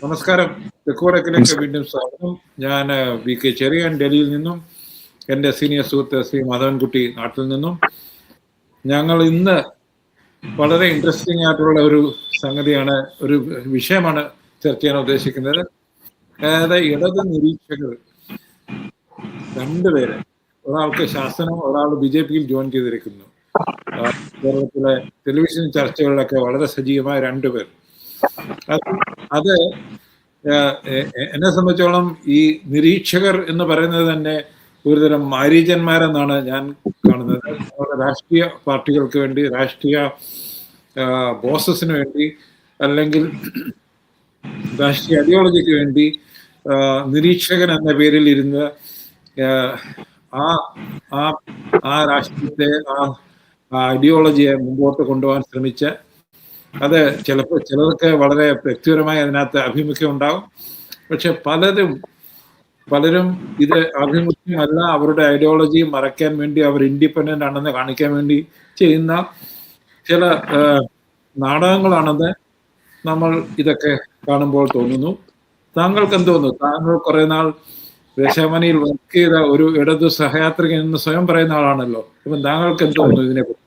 നമസ്കാരം. തെക്കുവടക്കിലേക്ക് വീണ്ടും സ്വാഗതം. ഞാൻ വി കെ ചെറിയാൻ ഡൽഹിയിൽ നിന്നും, എൻ്റെ സീനിയർ സുഹൃത്ത് ശ്രീ മാധവൻകുട്ടി നാട്ടിൽ നിന്നും. ഞങ്ങൾ ഇന്ന് വളരെ ഇൻട്രസ്റ്റിംഗ് ആയിട്ടുള്ള ഒരു സംഗതിയാണ്, ഒരു വിഷയമാണ് ചർച്ച ചെയ്യാൻ ഉദ്ദേശിക്കുന്നത്. അതായത് ഇടത് നിരീക്ഷകർ രണ്ടുപേര്, ഒരാൾക്ക് ശാസനം, ഒരാൾ BJP-യിൽ ജോയിൻ ചെയ്തിരിക്കുന്നു. കേരളത്തിലെ ടെലിവിഷൻ ചർച്ചകളിലൊക്കെ വളരെ സജീവമായ രണ്ടുപേർ. അത് എന്നെ സംബന്ധിച്ചോളം ഈ നിരീക്ഷകർ എന്ന് പറയുന്നത് തന്നെ ഒരുതരം മാരീചന്മാരെന്നാണ് ഞാൻ കാണുന്നത്. രാഷ്ട്രീയ പാർട്ടികൾക്ക് വേണ്ടി, രാഷ്ട്രീയ ബോസസിന് വേണ്ടി, അല്ലെങ്കിൽ രാഷ്ട്രീയ ഐഡിയോളജിക്ക് വേണ്ടി നിരീക്ഷകൻ എന്ന പേരിൽ ഇരുന്ന് ആ രാഷ്ട്രീയത്തെ, ആ ഐഡിയോളജിയെ മുമ്പോട്ട് കൊണ്ടുപോകാൻ ശ്രമിച്ച്, അത് ചിലർക്ക് വളരെ വ്യക്തിപരമായി അതിനകത്ത് ആഭിമുഖ്യം ഉണ്ടാകും. പക്ഷെ പലരും ഇത് ആഭിമുഖ്യമല്ല, അവരുടെ ഐഡിയോളജി മറയ്ക്കാൻ വേണ്ടി, അവർ ഇൻഡിപെൻഡന്റ് ആണെന്ന് കാണിക്കാൻ വേണ്ടി ചെയ്യുന്ന ചില നാടകങ്ങളാണെന്ന് നമ്മൾ ഇതൊക്കെ കാണുമ്പോൾ തോന്നുന്നു. താങ്കൾക്ക് എന്ത് തോന്നുന്നു? താങ്കൾ കുറെ നാൾ ദേശാഭിമാനിയിൽ വർക്ക് ചെയ്ത ഒരു ഇടതു സഹയാത്രികൻ എന്ന് സ്വയം പറയുന്ന ആളാണല്ലോ. അപ്പം താങ്കൾക്ക് എന്ത് തോന്നുന്നു ഇതിനെക്കുറിച്ച്?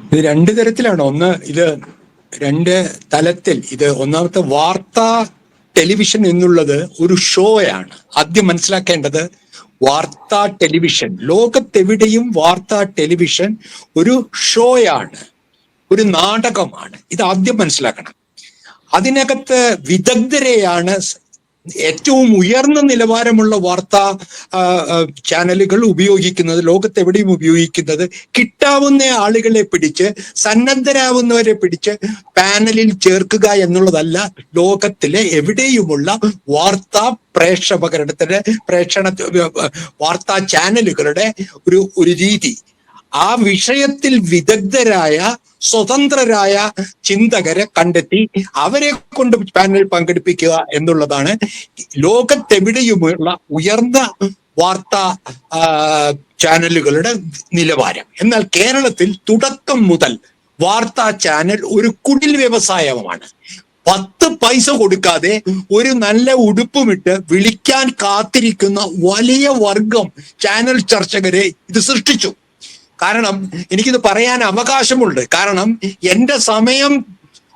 ഇത് രണ്ട് തരത്തിലാണ്. ഒന്ന്, ഇത് രണ്ട് തലത്തിൽ. ഇത് ഒന്നാമത്തെ, വാർത്താ ടെലിവിഷൻ എന്നുള്ളത് ഒരു ഷോയാണ്. ആദ്യം മനസ്സിലാക്കേണ്ടത്, വാർത്താ ടെലിവിഷൻ, ലോകത്തെവിടെയും വാർത്താ ടെലിവിഷൻ ഒരു ഷോയാണ്, ഒരു നാടകമാണ്. ഇത് ആദ്യം മനസ്സിലാക്കണം. അതിനകത്ത് വിദഗ്ധരെയാണ് ഏറ്റവും ഉയർന്ന നിലവാരമുള്ള വാർത്താ ചാനലുകൾ ഉപയോഗിക്കുന്നത്, ലോകത്തെവിടെയും ഉപയോഗിക്കുന്നത്. കിട്ടാവുന്ന ആളുകളെ പിടിച്ച്, സന്നദ്ധരാവുന്നവരെ പിടിച്ച് പാനലിൽ ചേർക്കുക എന്നുള്ളതല്ല ലോകത്തിലെ എവിടെയുമുള്ള വാർത്താ വാർത്താ ചാനലുകളുടെ ഒരു രീതി. ആ വിഷയത്തിൽ വിദഗ്ധരായ, സ്വതന്ത്രരായ ചിന്തകരെ കണ്ടെത്തി അവരെ കൊണ്ട് പാനൽ പങ്കെടുപ്പിക്കുക എന്നുള്ളതാണ് ലോകത്തെവിടെയുമുള്ള ഉയർന്ന വാർത്താ ചാനലുകളുടെ നിലവാരം. എന്നാൽ കേരളത്തിൽ തുടക്കം മുതൽ വാർത്താ ചാനൽ ഒരു കുടിൽ വ്യവസായമാണ്. 10 പൈസ കൊടുക്കാതെ ഒരു നല്ല ഉടുപ്പുമിട്ട് വിളിക്കാൻ കാത്തിരിക്കുന്ന വലിയ വർഗം ചാനൽ ചർച്ചകരെ ഇത് സൃഷ്ടിച്ചു. കാരണം എനിക്കിത് പറയാൻ അവകാശമുണ്ട്. കാരണം എൻ്റെ സമയം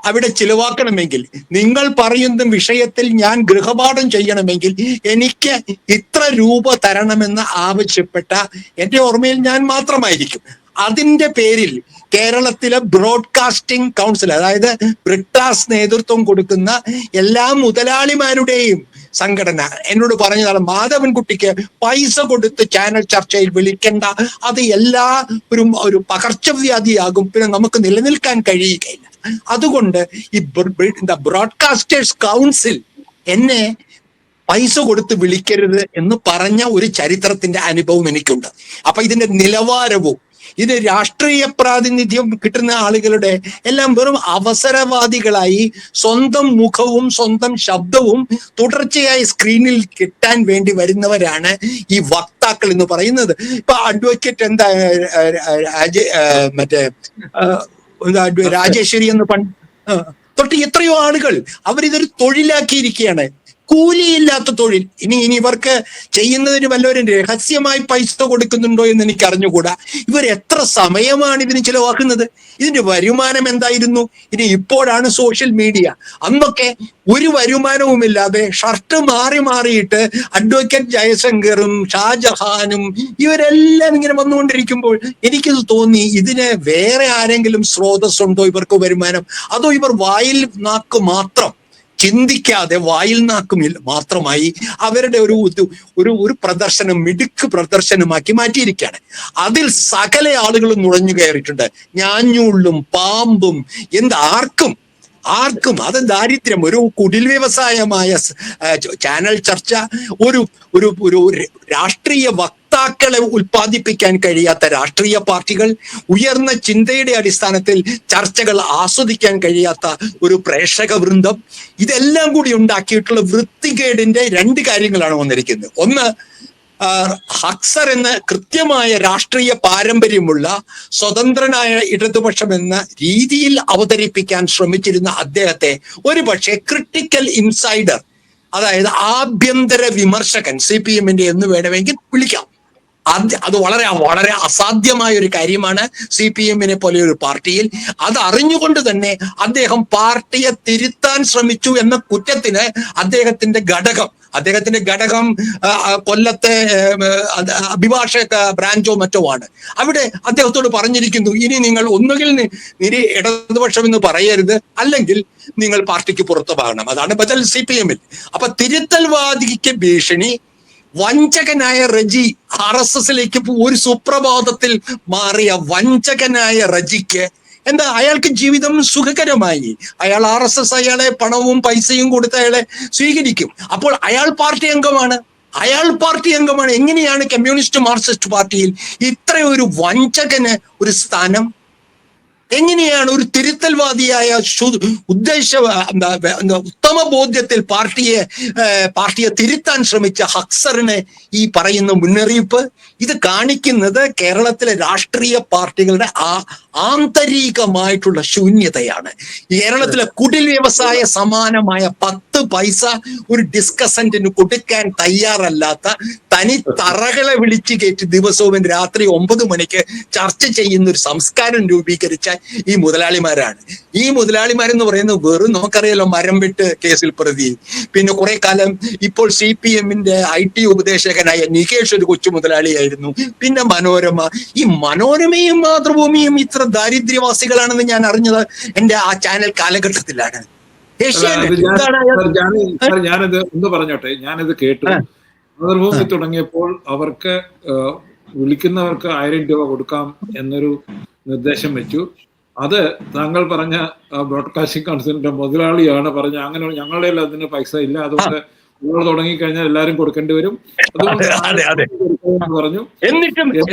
അവിടെ ചിലവാക്കണമെങ്കിൽ, നിങ്ങൾ പറയുന്ന വിഷയത്തിൽ ഞാൻ ഗൃഹപാഠം ചെയ്യണമെങ്കിൽ എനിക്ക് ഇത്ര രൂപ തരണമെന്ന് ആവശ്യപ്പെട്ട എൻ്റെ ഓർമ്മയിൽ ഞാൻ മാത്രമായിരിക്കും. അതിൻ്റെ പേരിൽ കേരളത്തിലെ ബ്രോഡ്കാസ്റ്റിംഗ് കൗൺസിൽ, അതായത് ബ്രിട്ടാസ് നേതൃത്വം കൊടുക്കുന്ന എല്ലാ മുതലാളിമാരുടെയും സംഘടന എന്നോട് പറഞ്ഞതാണ്, മാധവൻകുട്ടിക്ക് പൈസ കൊടുത്ത് ചാനൽ ചർച്ചയിൽ വിളിക്കേണ്ട, അത് ഒരു പകർച്ചവ്യാധിയാകും, പിന്നെ നമുക്ക് നിലനിൽക്കാൻ കഴിയുകയില്ല. അതുകൊണ്ട് ഈ ബ്രോഡ്കാസ്റ്റേഴ്സ് കൗൺസിൽ എന്നെ പൈസ കൊടുത്ത് വിളിക്കരുത് എന്ന് പറഞ്ഞ ഒരു ചരിത്രത്തിന്റെ അനുഭവം എനിക്കുണ്ട്. അപ്പൊ ഇതിന്റെ നിലവാരവും, ഇത് രാഷ്ട്രീയ പ്രാതിനിധ്യം കിട്ടുന്ന ആളുകളുടെ എല്ലാം വെറും അവസരവാദികളായി സ്വന്തം മുഖവും സ്വന്തം ശബ്ദവും തുടർച്ചയായി സ്ക്രീനിൽ കിട്ടാൻ വേണ്ടി വരുന്നവരാണ് ഈ വക്താക്കൾ എന്ന് പറയുന്നത്. ഇപ്പൊ അഡ്വക്കേറ്റ് രാജേശ്വരി എന്ന് തൊട്ട് എത്രയോ ആളുകൾ അവരിതൊരു തൊഴിലാക്കിയിരിക്കുകയാണ്. കൂലിയില്ലാത്ത തൊഴിൽ. ഇനി ഇവർക്ക് ചെയ്യുന്നതിന് വല്ലവരും രഹസ്യമായി പൈസ കൊടുക്കുന്നുണ്ടോ എന്ന് എനിക്ക് അറിഞ്ഞുകൂടാ. ഇവർ എത്ര സമയമാണ് ഇതിന് ചിലവാക്കുന്നത്? ഇതിന്റെ വരുമാനം എന്തായിരുന്നു? ഇനി ഇപ്പോഴാണ് സോഷ്യൽ മീഡിയ. അന്നൊക്കെ ഒരു വരുമാനവുമില്ലാതെ ഷർട്ട് മാറിയിട്ട് അഡ്വക്കേറ്റ് ജയശങ്കറും ഷാജഹാനും ഇവരെല്ലാം ഇങ്ങനെ വന്നുകൊണ്ടിരിക്കുമ്പോൾ എനിക്കിത് തോന്നി, ഇതിന് വേറെ ആരെങ്കിലും സ്രോതസ്സുണ്ടോ ഇവർക്ക് വരുമാനം? അതോ ഇവർ വായിൽ നാക്ക് മാത്രം, ചിന്തിക്കാതെ വായിൽ നാക്കും മാത്രമായി അവരുടെ ഒരു പ്രദർശനം, മിടുക്ക് പ്രദർശനമാക്കി മാറ്റിയിരിക്കുകയാണ്. അതിൽ സകല ആളുകളും നുഴഞ്ഞു കയറിയിട്ടുണ്ട്. ഞാഞ്ഞൂളും പാമ്പും ആർക്കും അത് ദാരിദ്ര്യം. ഒരു കുടിൽ വ്യവസായമായ ചാനൽ ചർച്ച, ഒരു രാഷ്ട്രീയ വക്താക്കളെ ഉൽപ്പാദിപ്പിക്കാൻ കഴിയാത്ത രാഷ്ട്രീയ പാർട്ടികൾ, ഉയർന്ന ചിന്തയുടെ അടിസ്ഥാനത്തിൽ ചർച്ചകൾ ആസ്വദിക്കാൻ കഴിയാത്ത ഒരു പ്രേക്ഷക വൃന്ദം, ഇതെല്ലാം കൂടി ഉണ്ടാക്കിയിട്ടുള്ള വൃത്തികേടിന്റെ 2 കാര്യങ്ങളാണ് വന്നിരിക്കുന്നത്. ഒന്ന്, ഹക്സർ എന്ന കൃത്യമായ രാഷ്ട്രീയ പാരമ്പര്യമുള്ള സ്വതന്ത്രനായ ഇടതുപക്ഷം എന്ന രീതിയിൽ അവതരിപ്പിക്കാൻ ശ്രമിച്ചിരുന്ന അദ്ദേഹത്തെ ഒരുപക്ഷെ ക്രിട്ടിക്കൽ ഇൻസൈഡർ, അതായത് ആഭ്യന്തര വിമർശകൻ CPM എന്ന് വേണമെങ്കിൽ വിളിക്കാം. അത് വളരെ വളരെ അസാധ്യമായ ഒരു കാര്യമാണ് CPM പോലെ ഒരു പാർട്ടിയിൽ. അത് അറിഞ്ഞുകൊണ്ട് തന്നെ അദ്ദേഹം പാർട്ടിയെ തിരുത്താൻ ശ്രമിച്ചു എന്ന കുറ്റത്തിന് അദ്ദേഹത്തിന്റെ ഘടകം കൊല്ലത്തെ അഭിഭാഷക ബ്രാഞ്ചോ മറ്റോ ആണ്. അവിടെ അദ്ദേഹത്തോട് പറഞ്ഞിരിക്കുന്നു, ഇനി നിങ്ങൾ ഒന്നുകിൽ ഇടതുപക്ഷം എന്ന് പറയരുത്, അല്ലെങ്കിൽ നിങ്ങൾ പാർട്ടിക്ക് പുറത്തു പോകണം. അതാണ് ബദൽ CPM. അപ്പൊ തിരുത്തൽവാദിക്ക് ഭീഷണി, വഞ്ചകനായ റജി RSSലേക്ക് ഒരു സുപ്രഭാതത്തിൽ മാറിയ വഞ്ചകനായ റജിക്ക് എന്താ, അയാൾക്ക് ജീവിതം സുഖകരമായി. അയാൾ RSS അയാളെ പണവും പൈസയും കൊടുത്ത് അയാളെ സ്വീകരിക്കും. അപ്പോൾ അയാൾ പാർട്ടി അംഗമാണ്. എങ്ങനെയാണ് കമ്മ്യൂണിസ്റ്റ് മാർക്സിസ്റ്റ് പാർട്ടിയിൽ ഇത്രയൊരു വഞ്ചകന് ഒരു സ്ഥാനം? എങ്ങനെയാണ് ഒരു തിരുത്തൽവാദിയായ ഉത്തമ ബോധ്യത്തിൽ പാർട്ടിയെ തിരുത്താൻ ശ്രമിച്ച ഹക്സറിന് ഈ പറയുന്ന മുന്നറിയിപ്പ്? ഇത് കാണിക്കുന്നത് കേരളത്തിലെ രാഷ്ട്രീയ പാർട്ടികളുടെ ആന്തരികമായിട്ടുള്ള ശൂന്യതയാണ്. കേരളത്തിലെ കുടിൽ വ്യവസായ സമാനമായ 10 പൈസ ഒരു ഡിസ്കസന്റിന് കൊടുക്കാൻ തയ്യാറല്ലാത്ത തനി തറകളെ വിളിച്ചു കയറ്റി ദിവസവും രാത്രി 9 മണിക്ക് ചർച്ച ചെയ്യുന്ന ഒരു സംസ്കാരം രൂപീകരിച്ച ഈ മുതലാളിമാരെന്ന് പറയുന്നത് വെറും, നമുക്കറിയാലോ, മരം വെട്ട് കേസിൽ പ്രതി, പിന്നെ കുറെ കാലം ഇപ്പോൾ CPM IT ഉപദേശകനായ നികേഷ് ഒരു കൊച്ചു മുതലാളിയായിരുന്നു, പിന്നെ മനോരമ. ഈ മനോരമയും മാതൃഭൂമിയും ഇത്ര ദാരിദ്ര്യവാസികളാണെന്ന് ഞാൻ അറിഞ്ഞത് എന്റെ ആ ചാനൽ കാലഘട്ടത്തിലാണ്. ഞാനിത് ഒന്ന് പറഞ്ഞോട്ടെ, ഞാനിത് കേട്ടു. മാതൃഭൂമി തുടങ്ങിയപ്പോൾ അവർക്ക് വിളിക്കുന്നവർക്ക് 1000 രൂപ കൊടുക്കാം എന്നൊരു നിർദ്ദേശം വെച്ചു. അത് താങ്കൾ പറഞ്ഞ ബ്രോഡ്കാസ്റ്റിംഗ് കൗൺസിലിന്റെ മുതലാളിയാണ് പറഞ്ഞ, അങ്ങനെ ഞങ്ങളുടെ അതിന് പൈസ ഇല്ല, അതുകൊണ്ട് നിങ്ങൾ തുടങ്ങിക്കഴിഞ്ഞാൽ എല്ലാരും കൊടുക്കേണ്ടി വരും, പറഞ്ഞു.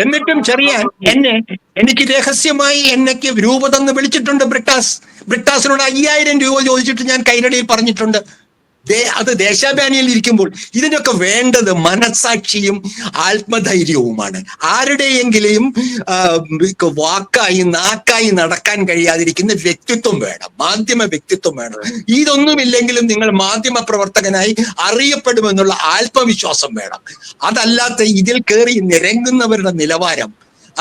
എന്നിട്ടും ചെറിയാൻ എനിക്ക് രഹസ്യമായി എനിക്ക് രൂപ തന്ന് വിളിച്ചിട്ടുണ്ട് ബ്രിട്ടാസിനോട് 5000 രൂപ ചോദിച്ചിട്ട് ഞാൻ കൈരടിയിൽ പറഞ്ഞിട്ടുണ്ട്. അത് ദേശാഭിമാനിയിൽ ഇരിക്കുമ്പോൾ ഇതിനൊക്കെ വേണ്ടത് മനസാക്ഷിയും ആത്മധൈര്യവുമാണ്. ആരുടെയെങ്കിലും നാക്കായി നടക്കാൻ കഴിയാതിരിക്കുന്ന വ്യക്തിത്വം വേണം, മാധ്യമ വ്യക്തിത്വം വേണം. ഇതൊന്നുമില്ലെങ്കിലും നിങ്ങൾ മാധ്യമ പ്രവർത്തകനായി അറിയപ്പെടുമെന്നുള്ള ആത്മവിശ്വാസം വേണം. അതല്ലാത്ത ഇതിൽ കയറി നിരങ്ങുന്നവരുടെ നിലവാരം,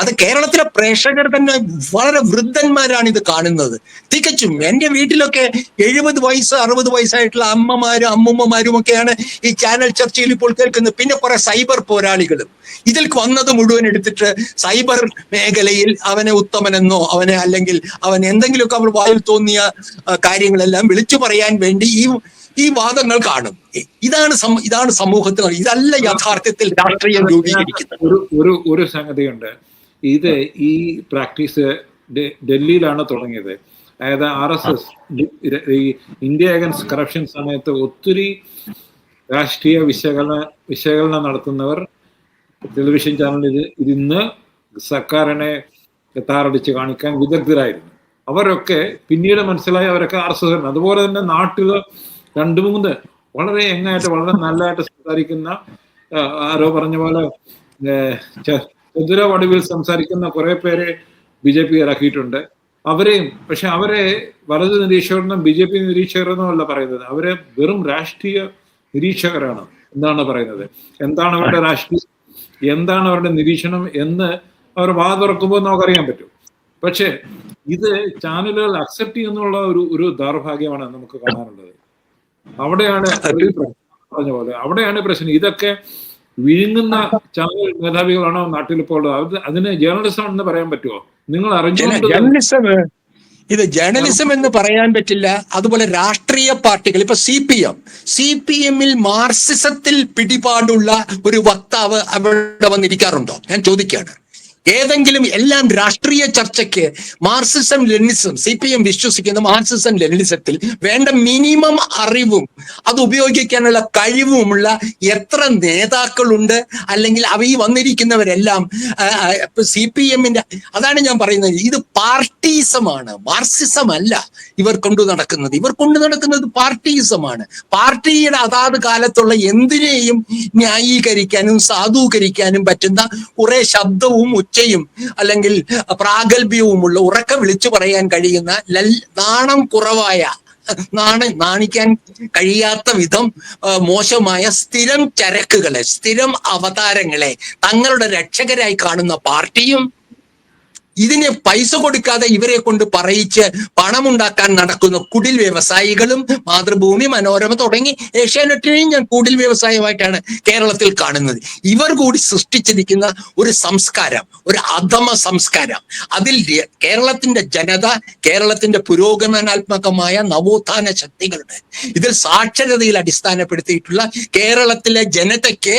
അത് കേരളത്തിലെ പ്രേക്ഷകർ തന്നെ വളരെ വൃദ്ധന്മാരാണ് ഇത് കാണുന്നത്. തികച്ചും എന്റെ വീട്ടിലൊക്കെ 70 വയസ്സ് 60 വയസ്സായിട്ടുള്ള അമ്മമാരും അമ്മുമ്മമാരും ഒക്കെയാണ് ഈ ചാനൽ ചർച്ചയിൽ ഇപ്പോൾ കേൾക്കുന്നത്. പിന്നെ കുറെ സൈബർ പോരാളികളും ഇതിൽ വന്നത് മുഴുവൻ എടുത്തിട്ട് സൈബർ മേഖലയിൽ അവനെ ഉത്തമനെന്നോ അല്ലെങ്കിൽ അവൻ എന്തെങ്കിലുമൊക്കെ അവർ വായിൽ തോന്നിയ കാര്യങ്ങളെല്ലാം വിളിച്ചു പറയാൻ വേണ്ടി ഈ വാദങ്ങൾ കാണും. ഇതാണ് സമൂഹത്തിൽ, ഇതല്ല യഥാർത്ഥത്തിൽ രാഷ്ട്രീയം രൂപീകരിക്കുന്നത്. ഒരു സംഗതിയുണ്ട്, ഈ പ്രാക്ടീസ് ഡൽഹിയിലാണ് തുടങ്ങിയത്. അതായത് RSS ഈ ഇന്ത്യ അഗൻസ്റ്റ് കറപ്ഷൻ സമയത്ത് ഒത്തിരി രാഷ്ട്രീയ വിശകലനം നടത്തുന്നവർ ടെലിവിഷൻ ചാനലിൽ ഇരുന്ന് സർക്കാരിനെ താറടിച്ച് കാണിക്കാൻ വിദഗ്ധരായിരുന്നു. അവരൊക്കെ പിന്നീട് മനസ്സിലായി അവരൊക്കെ RSS ആണ്. അതുപോലെ തന്നെ നാട്ടിൽ 2-3 വളരെ യങ്ങായിട്ട് വളരെ നല്ലതായിട്ട് സംസാരിക്കുന്ന, ആരോ പറഞ്ഞ പോലെ ചതുര വടിവിൽ സംസാരിക്കുന്ന കുറെ പേരെ BJP ഇറക്കിയിട്ടുണ്ട്. പക്ഷെ അവരെ വലത് നിരീക്ഷകരെന്നും BJP നിരീക്ഷകരെന്നും അല്ല പറയുന്നത്, അവരെ വെറും രാഷ്ട്രീയ നിരീക്ഷകരാണ് എന്നാണ് പറയുന്നത്. എന്താണ് അവരുടെ രാഷ്ട്രീയം, എന്താണ് അവരുടെ നിരീക്ഷണം എന്ന് അവർ വാതുറക്കുമ്പോൾ നമുക്കറിയാൻ പറ്റും. പക്ഷെ ഇത് ചാനലുകൾ അക്സെപ്റ്റ് ചെയ്യുന്നുള്ള ഒരു ദൗർഭാഗ്യമാണ് നമുക്ക് കാണാനുള്ളത്. അവിടെയാണ് പറഞ്ഞ പോലെ അവിടെയാണ് പ്രശ്നം. ഇതൊക്കെ വിഴുങ്ങുന്ന ചാനൽ മേധാവികളാണോ നാട്ടിലിപ്പോൾ ഉള്ളത്? അതിന് ജേർണലിസം എന്ന് പറയാൻ പറ്റുമോ? നിങ്ങൾ അറിഞ്ഞുകൊണ്ട് ഇത് ജേർണലിസം എന്ന് പറയാൻ പറ്റില്ല. അതുപോലെ രാഷ്ട്രീയ പാർട്ടികൾ, ഇപ്പൊ CPM-ൽ മാർക്സിസത്തിൽ പിടിപാടുള്ള ഒരു വക്താവ് അവിടെ വന്നിരിക്കാറുണ്ടോ? ഞാൻ ചോദിക്കുകയാണ്. ഏതെങ്കിലും എല്ലാം രാഷ്ട്രീയ ചർച്ചയ്ക്ക് മാർക്സിസം ലെനിനിസം CPM വിശ്വസിക്കുന്ന മാർക്സിസം ലെനിനിസത്തിൽ വേണ്ട മിനിമം അറിവും അത് ഉപയോഗിക്കാനുള്ള കഴിവുമുള്ള എത്ര നേതാക്കളുണ്ട്, അല്ലെങ്കിൽ ഈ വന്നിരിക്കുന്നവരെല്ലാം CPM-ന്റെ, അതാണ് ഞാൻ പറയുന്നത്, ഇത് പാർട്ടീസമാണ്, മാർക്സിസം അല്ല ഇവർ കൊണ്ടു നടക്കുന്നത് പാർട്ടീസമാണ്. പാർട്ടിയുടെ അതാത് കാലത്തുള്ള എന്തിനേയും ന്യായീകരിക്കാനും സാധൂകരിക്കാനും പറ്റുന്ന കുറെ ശബ്ദവും ഉച്ചയും അല്ലെങ്കിൽ പ്രാഗൽഭ്യവുമുള്ള ഉറക്കെ വിളിച്ചു പറയാൻ കഴിയുന്ന നാണം കുറവായ നാണിക്കാൻ കഴിയാത്ത വിധം മോശമായ സ്ഥിരം ചരക്കുകളെ, സ്ഥിരം അവതാരങ്ങളെ തങ്ങളുടെ രക്ഷകരായി കാണുന്ന പാർട്ടിയും ഇതിനെ പൈസ കൊടുക്കാതെ ഇവരെ കൊണ്ട് പറയിച്ച് പണമുണ്ടാക്കാൻ നടക്കുന്ന കുടിൽ വ്യവസായികളും, മാതൃഭൂമി, മനോരമ തുടങ്ങി ഏഷ്യാനെറ്റിനെയും ഞാൻ കുടിൽ വ്യവസായമായിട്ടാണ് കേരളത്തിൽ കാണുന്നത്. ഇവർ കൂടി സൃഷ്ടിച്ചിരിക്കുന്ന ഒരു സംസ്കാരം, ഒരു അധമ സംസ്കാരം, അതിൽ കേരളത്തിന്റെ ജനത, കേരളത്തിന്റെ പുരോഗമനാത്മകമായ നവോത്ഥാന ശക്തികളുടെ, ഇതിൽ സാക്ഷരതയിൽ അടിസ്ഥാനപ്പെടുത്തിയിട്ടുള്ള കേരളത്തിലെ ജനതയ്ക്ക്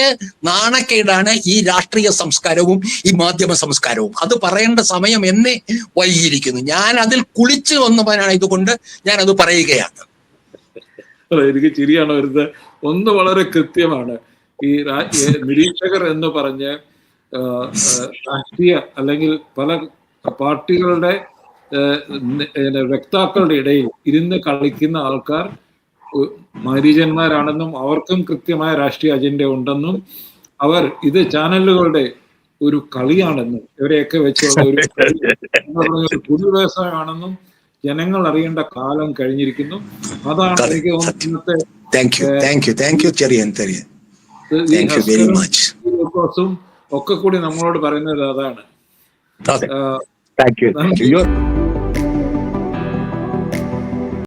നാണക്കേടാണ് ഈ രാഷ്ട്രീയ സംസ്കാരവും ഈ മാധ്യമ സംസ്കാരവും. അത് പറയേണ്ട സമയം എന്നെ വൈകിയിരിക്കുന്നു. ഞാൻ അതിൽ കുളിച്ചു വന്നവനാണ്, ഇതുകൊണ്ട് ഞാൻ അത് പറയുകയാണ്. എനിക്ക് ചിരിയാണ് വരുന്നത്. ഒന്ന് വളരെ കൃത്യമാണ്, ഈ നിരീക്ഷകർ എന്ന് പറഞ്ഞ് രാഷ്ട്രീയ അല്ലെങ്കിൽ പല പാർട്ടികളുടെ വക്താക്കളുടെ ഇടയിൽ ഇരുന്ന് കളിക്കുന്ന ആൾക്കാർ മരീചന്മാരാണെന്നും അവർക്കും കൃത്യമായ രാഷ്ട്രീയ അജണ്ട ഉണ്ടെന്നും അവർ ഇത് ചാനലുകളുടെ ഒരു കളിയാണെന്നും ഇവരെയൊക്കെ വെച്ചുള്ള ഒരു പൊതു വ്യവസായമാണെന്നും ജനങ്ങൾ അറിയേണ്ട കാലം കഴിഞ്ഞിരിക്കുന്നു. അതാണ് എനിക്ക് ഒക്കെ കൂടി നമ്മളോട് പറയുന്നത് അതാണ്.